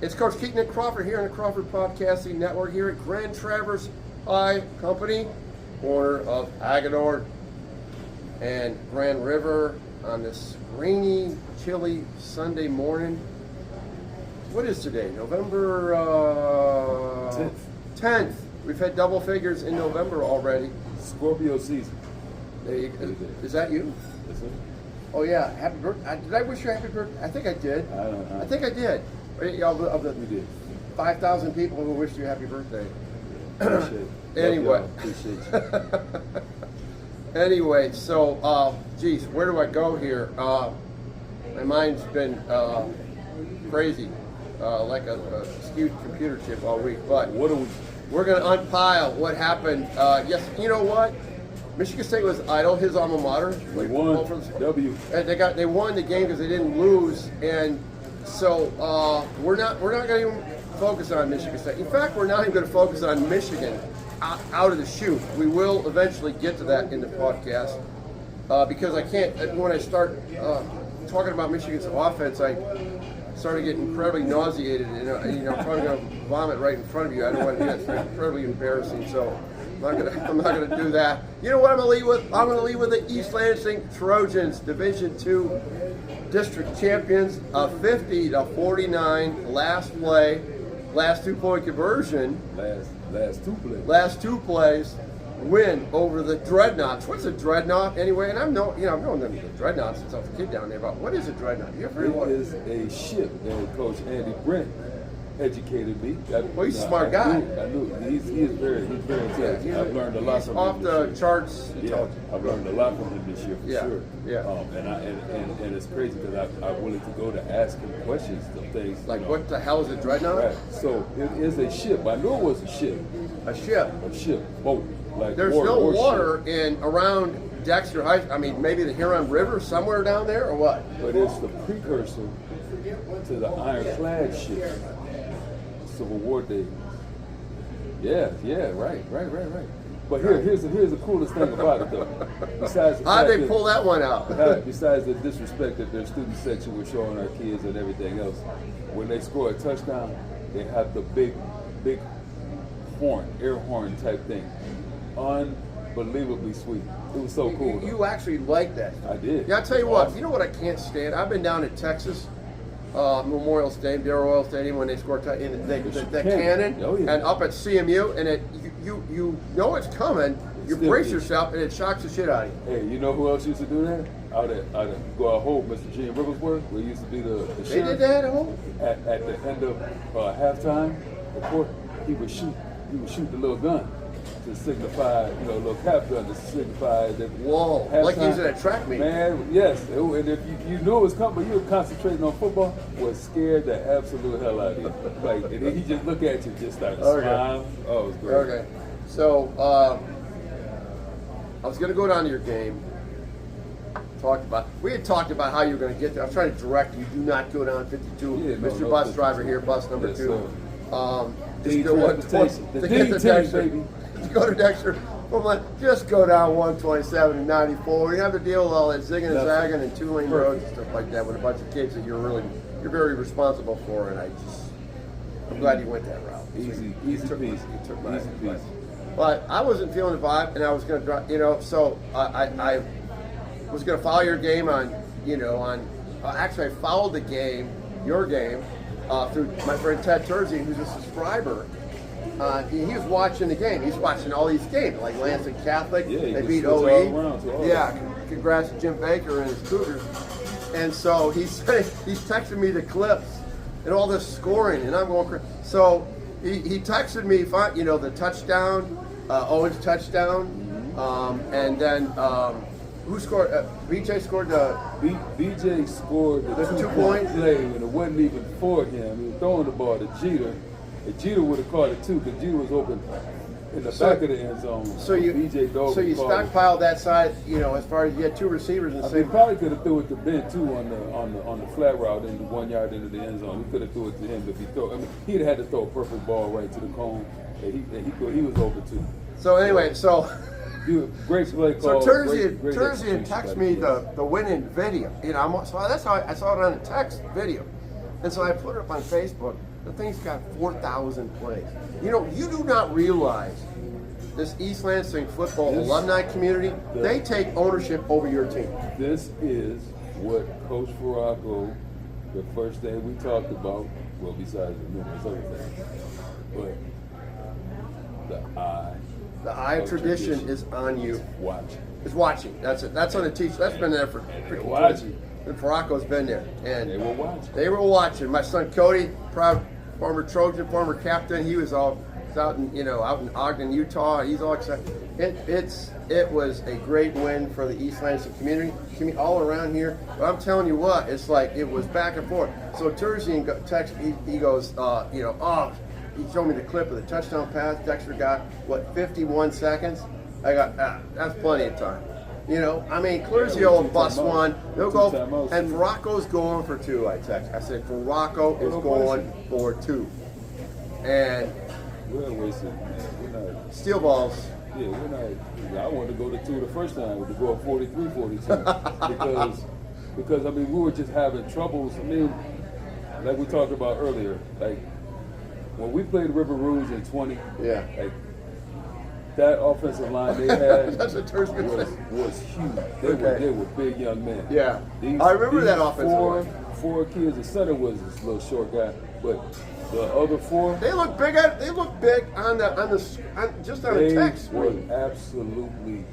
It's Coach Keyton Crawford here on the Crawford Podcasting Network here at Grand Traverse High Company, corner of Agador and Grand River on this rainy, chilly Sunday morning. What is today? November 10th. We've had double figures in November already. Scorpio season. There you go. Is that you? Yes, sir. Oh yeah, happy birthday. Did I wish you a happy birthday? I think I did. I don't know. I think I did. Of the You did. 5,000 people who wished you a happy birthday. Appreciate it. Anyway. Appreciate you. Anyway, so, geez, where do I go here? My mind's been crazy, like a skewed computer chip all week. But What do we? we're going to unpile what happened. Yes, you know what? Michigan State was idle, his alma mater. We won. W. And they won the game because they didn't lose, and so we're not going to even focus on Michigan State. In fact, we're not even going to focus on Michigan out of the chute. We will eventually get to that in the podcast because I can't. When I start talking about Michigan's offense, I started getting incredibly nauseated, and I'm probably going to vomit right in front of you. I don't want to do that. It's incredibly embarrassing. So. I'm not going to do that. You know what I'm going to lead with? I'm going to lead with the East Lansing Trojans, Division II district champions, 50-49 last play, last 2-point conversion. Last two plays, win over the Dreadnoughts. What's a Dreadnought anyway? And I've known them the Dreadnoughts since I was a kid down there. But what is a Dreadnought? You ever heard what? It is a ship that Coach Andy Brent educated me. Well, he's a smart guy. I knew. He's very intelligent. Yeah, I've learned a lot from him. Off the charts. Yeah, I've learned a lot from him this year for sure. Yeah. And it's crazy because I'm willing to go to ask him questions of things. Like, what the hell is a Dreadnought? Right. So it is a ship. I knew it was a ship. A ship. A ship, boat. Like there's no water in around Dexter High. I mean, maybe the Huron River somewhere down there, or what? But it's the precursor to the ironclad ship. Civil War days. Yeah, right. But here's the coolest thing about it, though. Besides, how'd they pull that one out? Besides the disrespect that their student section was showing our kids and everything else, when they score a touchdown, they have the big horn, air horn type thing. Unbelievably sweet. It was so cool. You actually like that? I did. Yeah, I'll tell you what. You know what I can't stand? I've been down in Texas. Memorial Stadium, Darrell Stadium, when they score in the cannon, and up at CMU, and you know it's coming. You brace yourself, and it shocks the shit out of you. Hey, you know who else used to do that? Out at Hope, Mr. Gene Rivers-worth, where he used to be the They did that at Hope? At the end of halftime, the court, he would shoot the little gun to signify, a little cap gun to signify that. Whoa, like he's at a track meet. Man, yes. And if you knew it was coming, but you were concentrating on football, was scared the absolute hell out of you. Like, and then he just look at you, just started smiling. Oh, it was great. Okay. So, I was going to go down to your game. We had talked about how you were going to get there. I was trying to direct you. Do not go down 52. Yeah, Mr. Bus Driver here, bus number 2. Sir. Just go The get the Dexter. baby. Just go to Dexter. Just go down 127 and 94. You have to deal with all that zigging and zagging and 2-lane roads and stuff like that with a bunch of kids that you're very responsible for. And I'm glad you went that route. Easy took my peasy. advice. But I wasn't feeling the vibe, and I was going to, so I was going to follow your game actually I followed the game, your game, through my friend Ted Terzi, who's a subscriber. He was watching the game. He's watching all these games, like Lansing Catholic. Yeah, they beat OE. Yeah, congrats to Jim Baker and his Cougars. And so he's texting me the clips and all this scoring, and I'm going crazy. So he texted me, the touchdown, Owen's touchdown, and then who scored? BJ scored the. BJ scored the 2-point play, and it wasn't even for him. He was throwing the ball to Jeter. And Jeter would have caught it too, because Jeter was open in the back of the end zone. So you stockpiled that side, as far as you had 2 receivers and he probably could have threw it to Ben too on the flat route in the 1 yard into the end zone. He could have threw it to him if he throw. I mean, he'd had to throw a perfect ball right to the cone, and he was open too. So anyway, great play call. So Terzi had texted me the winning video. So that's how I saw it on a text video, and so I put it up on Facebook. The thing's got 4,000 plays. You know, you do not realize this East Lansing football alumni community, they take ownership over your team. This is what Coach Farraco, the first thing we talked about, well, besides the numerous other things, but the eye of tradition is on you. Watching. It's watching. That's it. That's on the teacher. That's been there for watching. And Farraco's been there. And they were watching. They were watching. My son Cody, proud former Trojan, former captain, he was out in Ogden, Utah. He's all excited. It was a great win for the East Lansing community all around here. But I'm telling you what, it's like it was back and forth. So Terzian text, he goes, he showed me the clip of the touchdown pass. Dexter got 51 seconds. I got that's plenty of time. You know, I mean, Cluzio will bust one. They'll go, and Farraco's going for 2. I said, Farraco is going for 2. And we're wasting. We're not steel balls. Yeah, we're not. I wanted to go to 2 the first time, to go up 43-42 because I mean we were just having troubles. I mean, like we talked about earlier, like when we played River Rouge in 20. Yeah. Like, that offensive line they had That's what was huge. They were big young men. Yeah, I remember that offensive line. Four kids. The center was this little short guy, but the other 4. They look big. They look big on the text screen. Were absolutely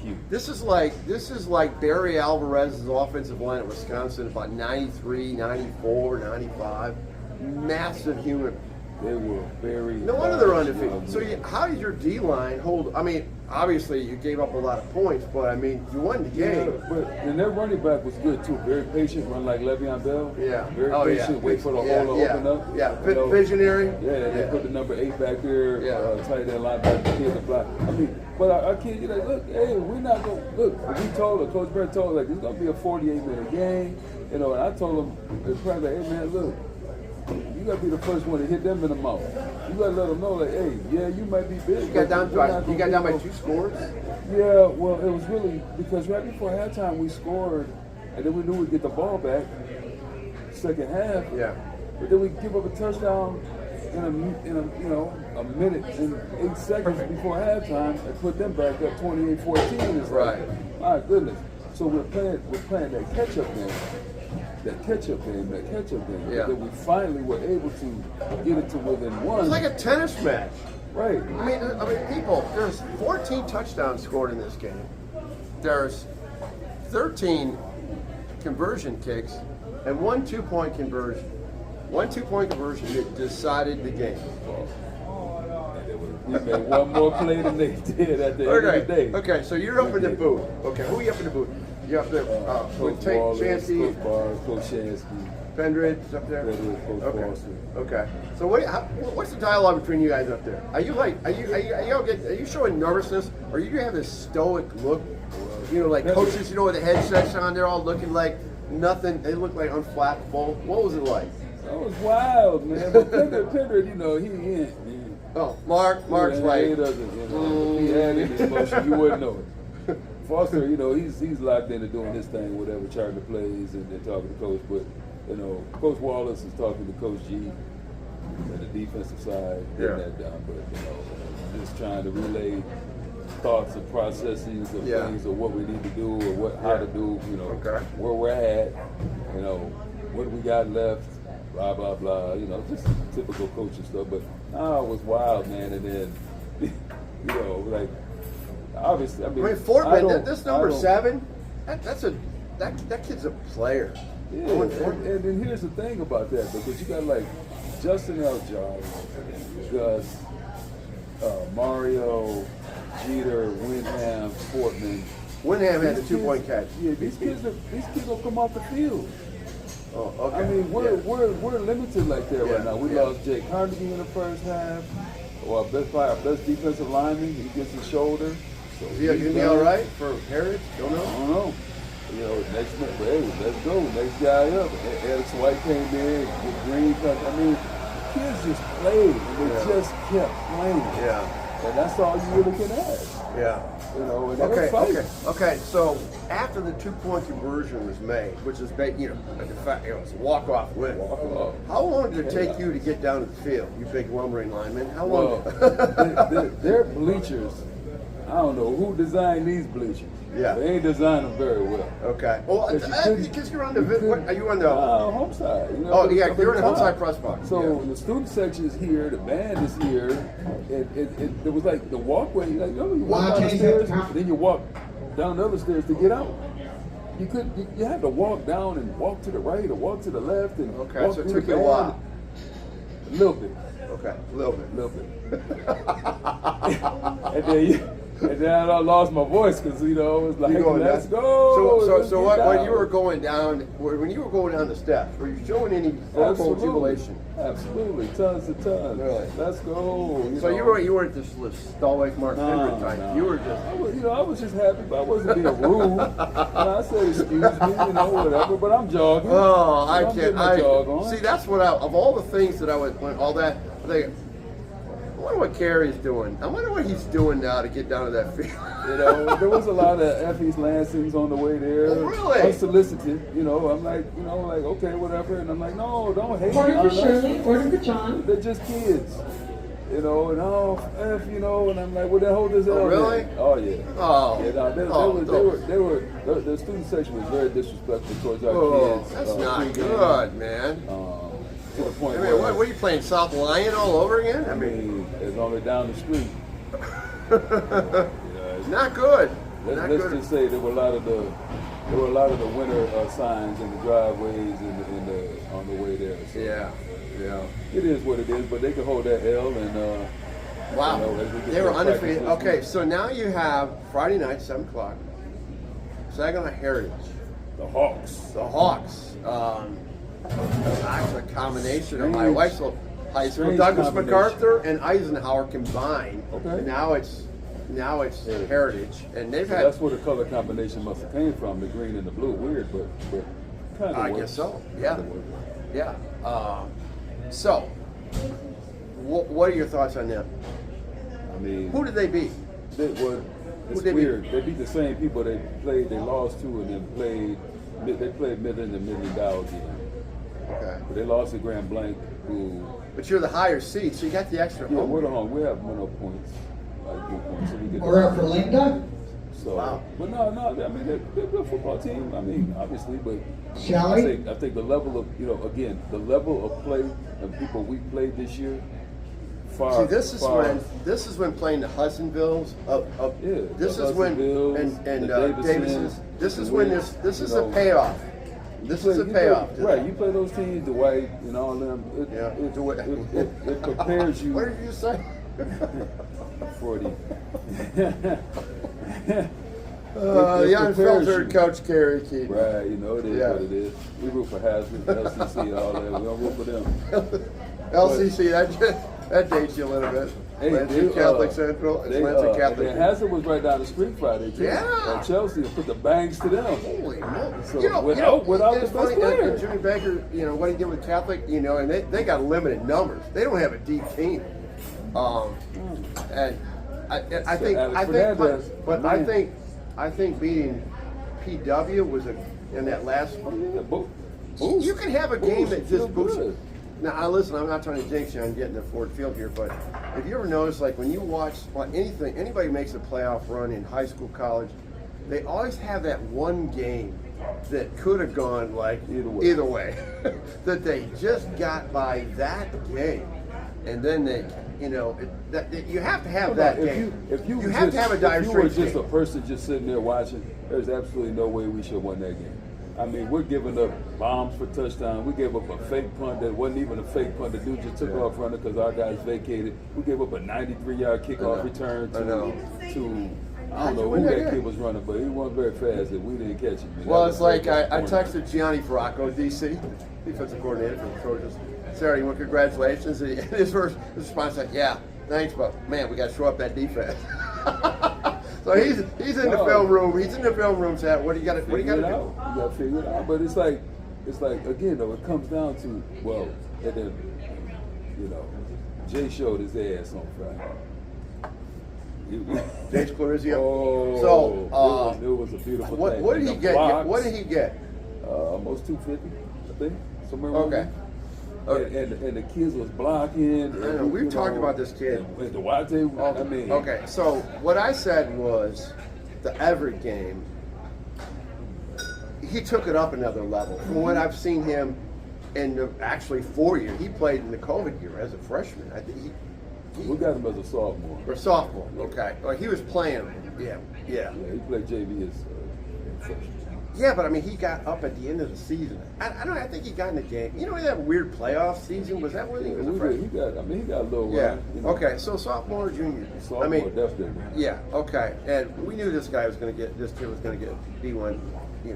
huge. This is like Barry Alvarez's offensive line at Wisconsin, about 93, 94, 95. Massive human. They were very. No wonder they're undefeated. So how did your D line hold? I mean, obviously you gave up a lot of points, but I mean you won the game. Yeah, and their running back was good too. Very patient, run like Le'Veon Bell. Yeah. Very patient. Wait for the hole to open up. Yeah. Visionary. Yeah. They put the number 8 back there. Tight end linebacker, kid to block. I mean, but our kids, you're like, look, hey, we're not gonna look. We told Coach Brett told like it's gonna be a 48-minute game. You know, and I told him, probably, hey man, look. You gotta be the first one to hit them in the mouth. You gotta let them know, like, hey, yeah, you might be big. You got down by 2 scores? Yeah, well, it was really because right before halftime we scored, and then we knew we'd get the ball back second half. Yeah. But then we give up a touchdown in a minute and 8 seconds before halftime and put them back up 28-14. It's right. Like, my goodness. So we're playing that catch-up game. That catch-up game. Yeah. That we finally were able to get it to within 1. It's like a tennis match. Right. I mean, people, there's 14 touchdowns scored in this game. There's 13 conversion kicks and 1 2-point conversion. 1 2-point conversion that decided the game. We made one more play than they did at the end of the day. Okay, so you're up in the booth. Okay, who are you up in the booth? You're up there with Chansky, Coach Barnes, Coach Shansky. Pendridge up there? Coach Boston. Okay. So what's the dialogue between you guys up there? Are you showing nervousness, or you have this stoic look? You know, like coaches, with the headsets on, they're all looking like nothing. They look like unflappable. What was it like? That was wild, man. But Pendridge, he ain't. Oh, Mark's like. He doesn't, if he had any emotion, you wouldn't know it. Foster, he's locked into doing his thing, whatever, charting the plays and talking to coach. But, Coach Wallace is talking to Coach G at the defensive side, getting that down. But, just trying to relay thoughts and processes of things of what we need to do or how to do, where we're at, what do we got left, blah, blah, blah, just typical coaching stuff. But, it was wild, man. And then, like, obviously, I mean Fortman, this number 7, that kid's a player. Yeah, and then here's the thing about that, because you got like Justin Eljar, Gus, Mario, Jeter, Windham, Fortman. Windham had a 2-point catch. Yeah, these kids will come off the field. Oh, okay. I mean, we're limited like that right now. We lost Jake Carnegie in the first half. Our best defensive lineman, he gets his shoulder. So is he going to be all right for Harris? Don't know. I don't know. Next minute, hey, let's go. Next guy up. Alex White came in with Green. I mean, kids just played, and they just kept playing. Yeah. And that's all you really can ask. Yeah. You know, and they're fighting. Okay. So after the 2-point conversion was made, which is, it's a walk-off win. Walk-off. How long did it take you to get down to the field? You big lumbering lineman. How long? Well, their bleachers. I don't know who designed these bleachers. Yeah. They ain't designed them very well. Okay. Well, because you're on the are you on the home side? You know, oh yeah, you're in the home side press box. So the student section is here, the band is here. It was like the walkway. Like, you walk down the stairs, then you walk down the other stairs to get out. You had to walk down and walk to the right or walk to the left and okay. walk So it through took the you a band. while. A little bit. Okay, a little bit. And then I lost my voice because it was like, let's down. go. So when you were going down, the steps, were you showing any vocal jubilation? Absolutely, tons. Really? Let's go. So you weren't this stalwart Mark Hendrick type. No. You were just. I was just happy, but I wasn't being rude. And I said, excuse me, whatever. But I'm jogging. Oh, I can't. can't. See, that's what of all the things that I would all that. I wonder what Carey's doing. I wonder what he's doing now to get down to that field. There was a lot of East Lansings on the way there. Oh, really? Unsolicited. I'm like, okay, whatever. And I'm like, no, don't hate Order me. for Shirley, order for John. They're just kids. And and I'm like, well, then hold this Oh, really? There. Oh, yeah. Oh. Yeah, the student section was very disrespectful towards our kids. That's not good, man. To the point what are you playing, South Lyon all over again? I mean, it's only down the street. Not good. Let's just say there were a lot of the winter signs in the driveways on the way there. So Yeah. it is what it is, but they can hold that L and. Wow. They were undefeated. Okay, so now you have Friday night, 7:00. Saginaw Heritage. The Hawks. The Hawks. Actually, a combination of my wife's high school, Douglas MacArthur and Eisenhower combined. Okay. And now it's Heritage, and they've had. That's where the color combination must have came from, the green and the blue. Weird, but kind of. I guess so. Yeah. Yeah. So, what are your thoughts on them? I mean, Who did they beat? It's weird. They beat the same people they lost to, and then they played Midland and Midland Dow again. Okay. But they lost to Grand Blanc, who. But you're the higher seed, so you got the extra home. We're the home. We have no points, like good points, so we get. Order for Linda. So, wow. But no. I mean, they're a good football team. I mean, obviously, but Shelley? I think the level of the level of play and people we played this year. See, this is when playing the Hudsonvilles this is when Davis's. This is when this is a payoff. This is a payoff. Right, you play those teams, Dwight and all them. It prepares you. What did you say? 40. The unfiltered Coach Carey Keyton. Right, it is what it is. We root for Hazard, LCC, and all that. We don't root for them. LCC, that dates you a little bit. Lansing Catholic Central. Lansing Catholic. And Hazard was right down the street Friday too. Yeah. And Chelsea put the bangs to them. Holy moly! So without the best player. And Jimmy Baker, what he did with Catholic, and they got limited numbers. They don't have a deep team. And I think beating PW was in that last. You can have a game that just boosts. Now, listen, I'm not trying to jinx you on getting to Ford Field here, but if you ever notice, like when you watch anybody makes a playoff run in high school, college, they always have that one game that could have gone like either way, that they just got by that game, and then you have to have that game. If you have to have a dire If you were straits just game. a person just sitting there watching, there's absolutely no way we should have won that game. I mean, we're giving up bombs for touchdown. We gave up a fake punt that wasn't even a fake punt. The dude just took off running because our guys vacated. We gave up a 93-yard kickoff return to I don't know who that kid was running, but he wasn't very fast, and we didn't catch him. Well, it's like I texted Gianni Faracco, DC, defensive coordinator for the Trojans. Sarah, you want congratulations? And his first response was, yeah, thanks, but man, we got to show up that defense. So he's in the film room. He's in the film room saying, "What do you got to do?" You got to figure it out. But it's like again though, it comes down to and then Jay showed his ass on Friday. Jace Clarizio. Oh, So it was a beautiful what thing. did And he the get? blocks, What did he get? Almost 250, I think, somewhere around Okay. there. Okay. And the kids was blocking. I know, we've talked about this kid. And the Duarte, I mean. Okay, so what I said was the Everett game, he took it up another level. From what I've seen him in the actually 4 years, he played in the COVID year as a freshman. I think We got him as a sophomore. or sophomore. Okay, well, he was playing. Yeah. Yeah, he played JV as freshman. Yeah, but I mean, he got up at the end of the season. I don't know. I think he got in the game. You know, that weird playoff season. Was that when he was a freshman? He got a little Yeah. run. You know. Okay. So sophomore, junior. Sophomore, I mean, definitely. yeah. Okay. And we knew this guy was going to get. This kid was going to get D1,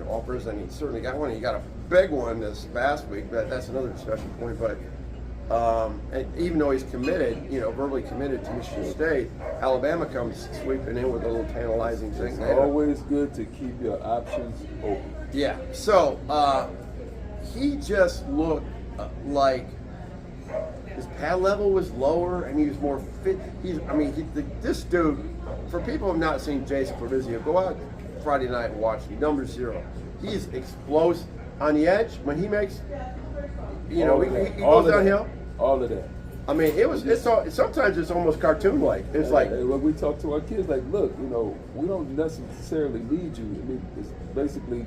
offers, and he certainly got one. He got a big one this past week. But that's another discussion point. But and even though he's committed, verbally committed to Michigan State, Alabama comes sweeping in with a little tantalizing thing. It's always good to keep your options open. Yeah. So he just looked like his pad level was lower, and he was more fit. This dude. For people who have not seen Jason Clarizio, go out Friday night and watch him. Number 0. He's explosive on the edge when he makes. He goes downhill. All of that. I mean, sometimes it's almost cartoon-like. It's like when we talk to our kids, like, look, we don't necessarily need you. I mean, it's basically,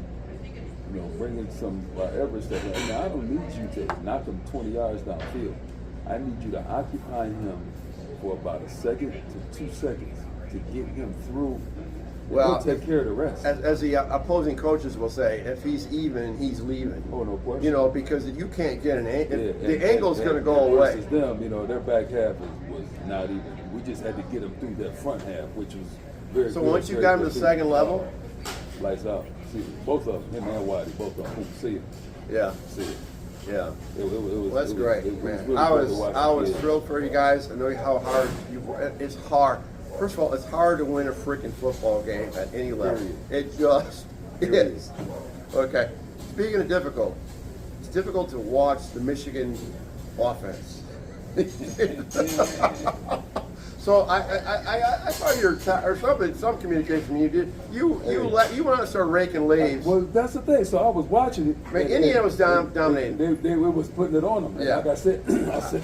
bringing some Everett stuff. I don't need you to knock him 20 yards downfield. I need you to occupy him for about a second to 2 seconds to get him through. Well, we'll take care of the rest. As the opposing coaches will say, if he's even, he's leaving. Oh, no question. Because you can't get an angle. The angle's going to go away. Versus them, their back half was not even. We just had to get them through that front half, which was very So good. once you got him to the second level? Lights out. See, both of them, him and Whitey, both of them. See it. Yeah. See it. Yeah. Well, That's great, man. Really I good to watch was the kids. thrilled for you guys. I know how hard you work. It's hard. First of all, it's hard to win a freaking football game at any level. Period. It just is. Okay. Speaking of difficult, it's difficult to watch the Michigan offense. So I saw your or something, some communication from you did. You went out and started raking leaves. Well, that's the thing. So I was watching it. Man, Indiana was dominating. They was putting it on them. Yeah. Like I said,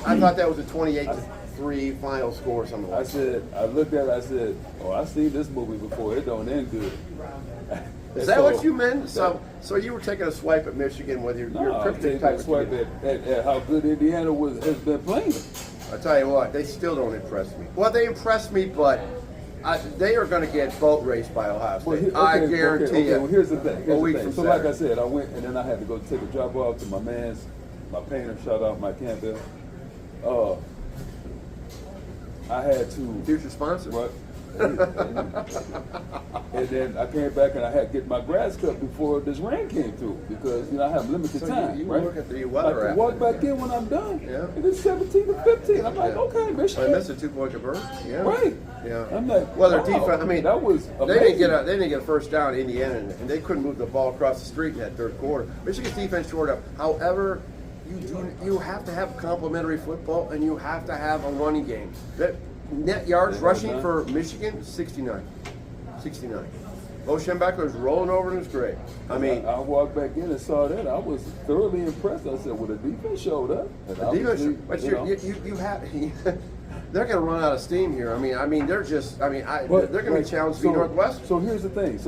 I thought that was a 28-3 final score or something like that. I looked at it, I said, oh, I've seen this movie before. It don't end good. Is that what you meant? So you were taking a swipe at Michigan with your I'm cryptic taking type a of swipe communication. at how good Indiana has been playing. I tell you what, they still don't impress me. Well, they impress me, but they are going to get boat raced by Ohio State. I guarantee you. Well, here's the thing. So like I Saturday. said, I went and then I had to go take a drop off to my painter, shout out Mike Campbell. I had to Future sponsor. Right. And then I came back and I had to get my grass cut before this rain came through because I have limited So time. you right? look at the weather I app. can walk back in when I'm done. Yeah. And it's 17 to 15. I'm like, Yeah. okay, Michigan. I missed a 2-point conversion. Yeah. Right. Yeah. I'm like, Well, their wow. defense. I mean, that was amazing. they didn't get a first down in Indiana, and they couldn't move the ball across the street in that third quarter. Michigan's defense shored up. However, you have to have complementary football, and you have to have a running game. That net yards rushing for Michigan 69. Bo Schembechler was rolling over and it was great. I mean, I walked back in and saw that. I was thoroughly impressed. I said, well, the defense showed up. And the defense, obviously, but you know, you have. They're going to run out of steam here. I mean, they're just. They're going to be challenged to beat Northwestern. So here's the thing.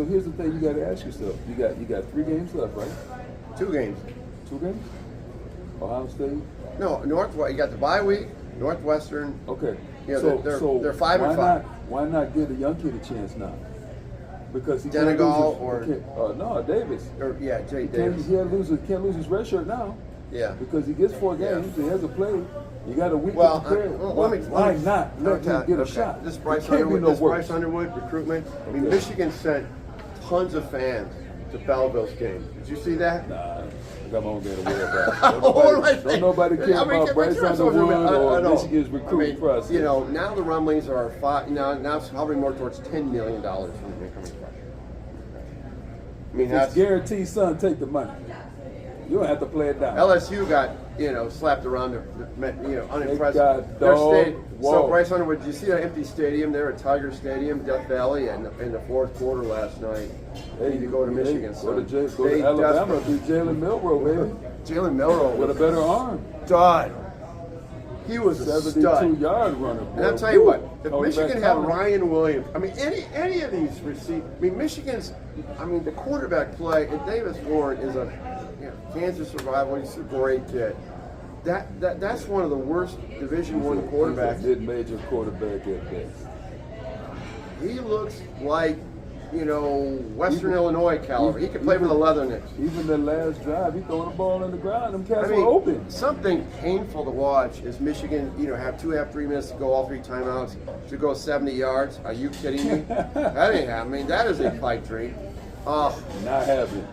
You got to ask yourself. You got 3 games left, right? 2 games. 2 games. Ohio State. No, Northwestern. You got the bye week. Northwestern. Okay. Yeah, so they're 5-5. Why not give the young kid a chance now? Because he Denegal no, Davis. Or Jay Davis. He can't lose his red shirt now. Yeah. Because he gets 4 games. He has a play. You got a week Well, to prepare. Why not let him get a shot? This Bryce It can't be Underwood, no worse. recruitment. I mean, Okay. Michigan sent tons of fans to Belleville's game. Did you see that? Nah, I got my own game to worry about. Don't nobody care about Bryce Underwood or Michigan's recruiting process. Now the rumblings are now it's hovering more towards $10 million from the incoming freshman. I mean, It's guaranteed, son, take the money. You don't have to play it down. LSU got, slapped around, unimpressed. got Their dog stadium. So walk. Bryce Underwood, did you see that empty stadium there at Tiger Stadium, Death Valley, in the fourth quarter last night? They need to go to Michigan. Go to Alabama, beat Jalen Milroe, baby. Jalen Milroe With a better arm. stud. He was a 72-yard runner. And I'll tell you what, if Coming Michigan back had home. Ryan Williams, any of these receivers, Michigan's, the quarterback play, and Davis Warren is a cancer survivor. He's a great kid. That's one of the worst Division I quarterbacks. He's a mid-major quarterback at best. He looks like, Western Illinois caliber. He could play for the Leathernecks. Even the last drive, he throwing the ball in the ground. Them cats were open. Something painful to watch is Michigan, have 3 minutes to go, all 3 timeouts, to go 70 yards. Are you kidding me? That ain't happening. That is a pipe dream. Not happening.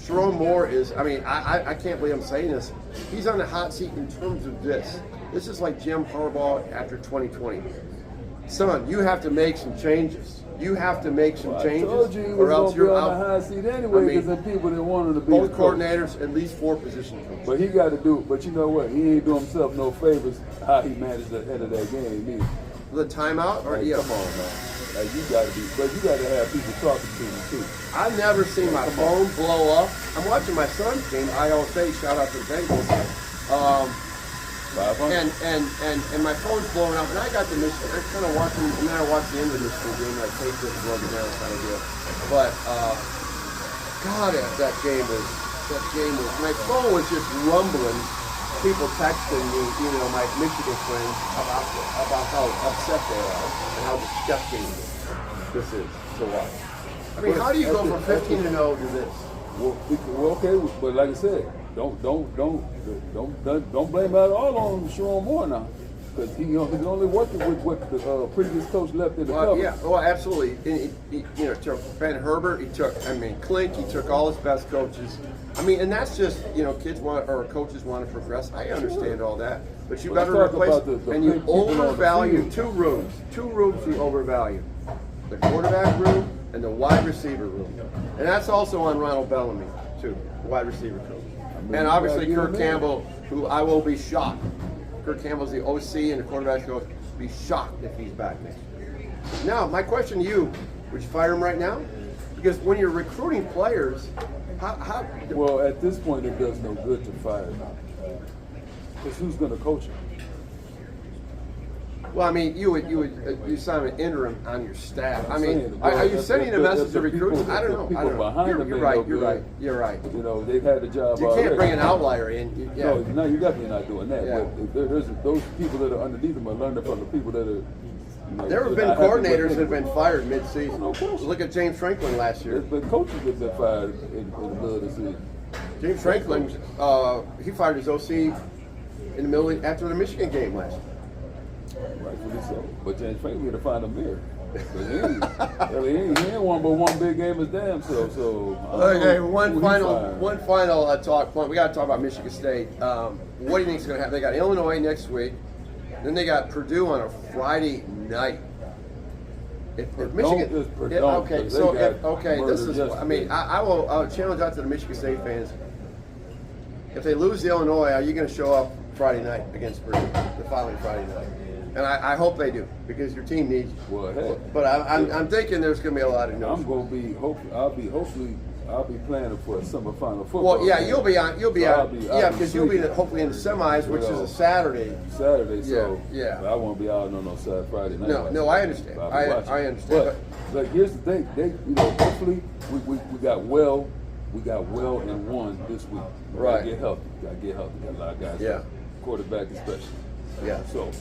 Sharon Moore is, I can't believe I'm saying this. He's on the hot seat in terms of this. This is like Jim Harbaugh after 2020. Son, you have to make some changes. You have to make some changes, I told you he was or else gonna be you're on out. the high seat anyway, because the people didn't want him to be Both the coach. coordinators, at least 4 position coaches. But he got to do. But you know what? He ain't do himself no favors. How he managed the end of that game either. The timeout, or Come on, man. Like you got to be. But you got to have people talking to you too. I've never seen my phone blow up. I'm watching my son's game, Iowa State. Shout out to the Bengals. 500. And my phone's blowing up, and I got the Michigan. I'm kind of watching, and then I watched the end of the Michigan game, and I taped it and wrote it down kind of deal. But God, that game was. My phone was just rumbling. People texting me, my Michigan friends about how upset they are and how disgusting this is to watch. How do you go from 15-0 to this? Well, okay, but like I said, don't blame that all on Sharon Moore now, because he's only working with what the previous coach left in the cover. Yeah, well, absolutely. He took Ben Herbert. He took, Klink. He took all his best coaches. And that's just, coaches want to progress. I understand all that, but you better replace and you overvalue 2 rooms. 2 rooms you overvalue: the quarterback room and the wide receiver room, and that's also on Ronald Bellamy too, the wide receiver coach. And obviously Kirk Campbell, who I will be shocked. Kirk Campbell's the OC and the quarterback coach. Be shocked if he's back next year. Now, my question to you: would you fire him right now? Because when you're recruiting players, how? Well, at this point, it does no good to fire him, because who's going to coach him? Well, you sign an interim on your staff. Are you sending a message to recruits? I don't know. You're right. They've had the job. You can't bring an outlier in. No, you definitely not doing that. Yeah. But there's those people that are underneath them are learning from the people that are. There have been coordinators that have been fired mid-season. Look at James Franklin last year. There's been coaches that have been fired in the middle of the season. James Franklin, he fired his OC in the middle after the Michigan game last year. Rightfully so. But James Franklin had to find a mirror. He ain't won but one big game as damn self. So okay, one final talk point. We got to talk about Michigan State. What do you think is going to happen? They got Illinois next week. Then they got Purdue on a Friday night. If Michigan, I'll challenge out to the Michigan State fans. If they lose to Illinois, are you going to show up Friday night against Purdue the following Friday night? And I hope they do, because your team needs you. Well, hey, but I'm thinking there's going to be a lot of no's. I'm going to be I'll be planning for a semifinal football. Well, yeah, game. you'll be because you'll be hopefully in the semis, which is a Saturday. So yeah. I won't be out on no Friday night. No, I understand. I understand. But here's the thing, hopefully we got well and won this week. Right. Gotta get healthy. Got a lot of guys. Yeah. Quarterback especially. Yeah. So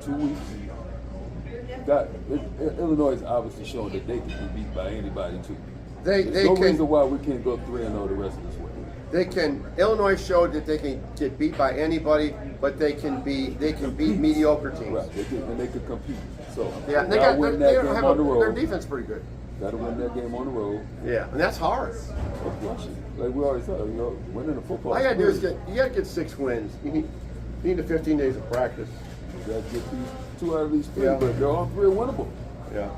2 weeks. Illinois is obviously showing that they can be beat by anybody too. There's no reason why we can't go 3-0 the rest of this way. Illinois showed that they can get beat by anybody, but they can beat mediocre teams. Right, they can compete. So yeah, their defense pretty good. Got to win that game on the road. Yeah, and that's hard. Like we always said, winning the football. All you gotta do is you gotta get 6 wins. You need the 15 days of practice. You gotta get these 2 out of these 3, Yeah. but they're all 3 winnable. Yeah.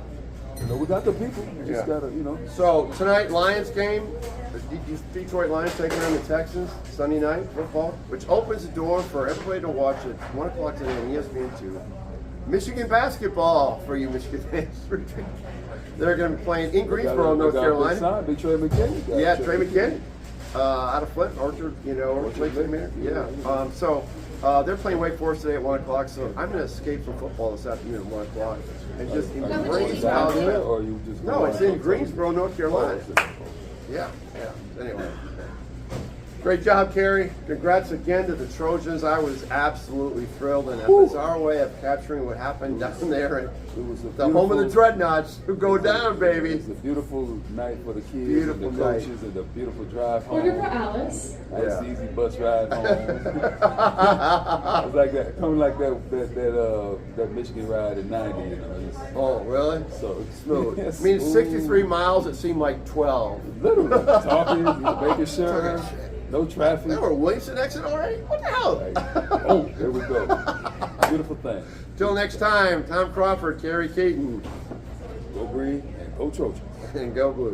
We got the people. We just gotta, So tonight, Lions game. Detroit Lions taking on the Texans Sunday night football, which opens the door for everybody to watch at 1 o'clock today on ESPN2. Michigan basketball for you Michigan fans. They're going to be playing in Greensboro, North Carolina. Big Trey McKinney. Yeah, Trey McKinney. Out of Flint, Orchard, Orchard Lake Mare. Yeah. So they're playing Wake Forest today at 1 o'clock. So I'm going to escape from football this afternoon at 1 o'clock and just embrace down there, out. or you just No, it's in Greensboro, North Carolina. Yeah. Anyway. Great job, Kerry. Congrats again to the Trojans. I was absolutely thrilled, and it's our way of capturing what happened down there at the home of the Dreadnoughts who go down, baby. It's a beautiful night for the kids Beautiful and the night. coaches and the beautiful drive home. Order for Alice. Nice easy bus ride home. It's like that, coming like that Michigan ride in '90. Oh, really? So Smooth. yes, I mean, smooth. 63 miles, it seemed like 12. Literally talking, making sure, Talking shit. no traffic. They were Williamson exit already? What the hell? Like, oh, there we go. Beautiful thing. Till next time, Tom Crawford, Kerry Keyton, Go Green and go Trojans. and go Blue.